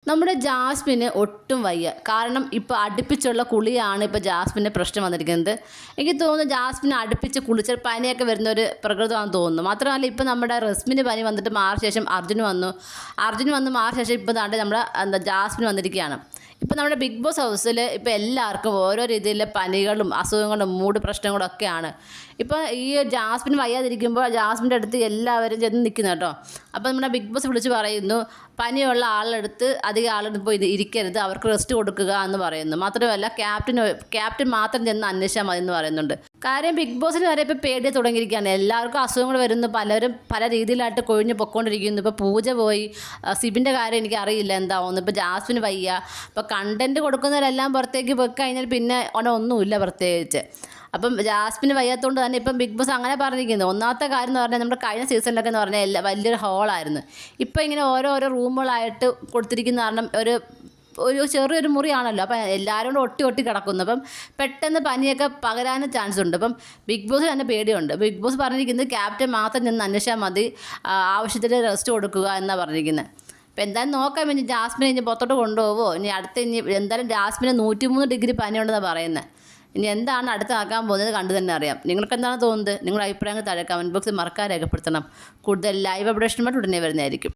നമ്മുടെ ജാസ്മിന് ഒട്ടും വയ്യ. കാരണം ഇപ്പോൾ അടുപ്പിച്ചുള്ള കുളിയാണ് ഇപ്പോൾ ജാസ്മിൻ്റെ പ്രശ്നം വന്നിരിക്കുന്നത്. എനിക്ക് തോന്നുന്നു ജാസ്മിന് അടുപ്പിച്ച് കുളിച്ചാൽ പനിയൊക്കെ വരുന്ന ഒരു പ്രകൃതമാണെന്ന് തോന്നുന്നു. മാത്രമല്ല ഇപ്പോൾ നമ്മുടെ റസ്മിന് പനി വന്നിട്ട് മാറിയ ശേഷം അർജുൻ വന്ന് മാറിയ ശേഷം ഇപ്പോൾ നമ്മുടെ ജാസ്മിൻ വന്നിരിക്കുകയാണ്. ഇപ്പോൾ നമ്മുടെ ബിഗ് ബോസ് ഹൗസിൽ ഇപ്പോൾ എല്ലാവർക്കും ഓരോ രീതിയിലെ പനികളും അസുഖങ്ങളും മൂഡ് പ്രശ്നങ്ങളും ഒക്കെയാണ്. ഇപ്പോൾ ഈ ജാസ്മിൻ വയ്യാതിരിക്കുമ്പോൾ ജാസ്മിൻ്റെ അടുത്ത് എല്ലാവരും ചെന്ന് നിൽക്കുന്നു കേട്ടോ. അപ്പോൾ നമ്മുടെ ബിഗ് ബോസ് വിളിച്ച് പറയുന്നു, പനിയുള്ള ആളെടുത്ത് അധികം ആളെടുത്ത് പോയി ഇരിക്കരുത്, അവർക്ക് റെസ്റ്റ് കൊടുക്കുക എന്ന് പറയുന്നു. മാത്രമല്ല ക്യാപ്റ്റൻ മാത്രം ചെന്ന് അന്വേഷിച്ചാൽ മതി എന്ന് പറയുന്നുണ്ട്. കാര്യം ബിഗ് ബോസിന് വരെ ഇപ്പോൾ പേടി തുടങ്ങിയിരിക്കുകയാണ്. എല്ലാവർക്കും അസുഖങ്ങൾ വരുന്നു, പലരും പല രീതിയിലായിട്ട് കൊഴിഞ്ഞ് പൊയ്ക്കൊണ്ടിരിക്കുന്നു. ഇപ്പോൾ പൂജ പോയി, സിബിൻ്റെ കാര്യം എനിക്കറിയില്ല എന്താവുന്നു. ഇപ്പോൾ ജാസ്മിന് വയ്യ. ഇപ്പോൾ കണ്ടൻറ്റ് കൊടുക്കുന്നവരെല്ലാം പുറത്തേക്ക് പോയി കഴിഞ്ഞാൽ പിന്നെ ഒന്നുമില്ല പ്രത്യേകിച്ച്. അപ്പം ജാസ്മിന് വയ്യാത്തതുകൊണ്ട് തന്നെ ഇപ്പം ബിഗ് ബോസ് അങ്ങനെ പറഞ്ഞിരിക്കുന്നത്. ഒന്നാമത്തെ കാര്യം എന്ന് പറഞ്ഞാൽ നമ്മുടെ കഴിഞ്ഞ സീസണിലൊക്കെ എന്ന് പറഞ്ഞാൽ വലിയൊരു ഹോളായിരുന്നു. ഇപ്പോൾ ഇങ്ങനെ ഓരോ റൂമുകളായിട്ട് കൊടുത്തിരിക്കുന്ന കാരണം ഒരു ചെറിയൊരു മുറിയാണല്ലോ. അപ്പം എല്ലാവരും കൂടെ ഒട്ടി കിടക്കുന്നു. അപ്പം പെട്ടെന്ന് പനിയൊക്കെ പകരാനും ചാൻസ് ഉണ്ട്. അപ്പം ബിഗ് ബോസ് തന്നെ പേടിയുണ്ട്. ബിഗ് ബോസ് പറഞ്ഞിരിക്കുന്നത് ക്യാപ്റ്റൻ മാത്രം ചെന്ന് അന്വേഷിച്ചാൽ മതി, ആവശ്യത്തിന് റെസ്റ്റ് കൊടുക്കുക എന്നാണ് പറഞ്ഞിരിക്കുന്നത്. അപ്പോൾ എന്തായാലും നോക്കാം, ഇനി ജാസ്മിനെ ഇനി പുറത്തോട്ട് കൊണ്ടുപോകുമോ, ഇനി എന്തായാലും ജാസ്മിന് 103 ഡിഗ്രി പനിയുണ്ടെന്നാണ് പറയുന്നത്. ഇനി എന്താണ് അടുത്താക്കാൻ പോകുന്നത് കണ്ടു തന്നെ അറിയാം. നിങ്ങൾക്ക് എന്താണ് തോന്നുന്നത്? നിങ്ങളുടെ അഭിപ്രായങ്ങൾ താഴെ കമൻറ്റ് ബോക്സിൽ മറക്കാതെ രേഖപ്പെടുത്തണം. കൂടുതൽ ലൈവ് അപ്ഡേഷനുമായിട്ട് ഉടനെ വരുന്നതായിരിക്കും.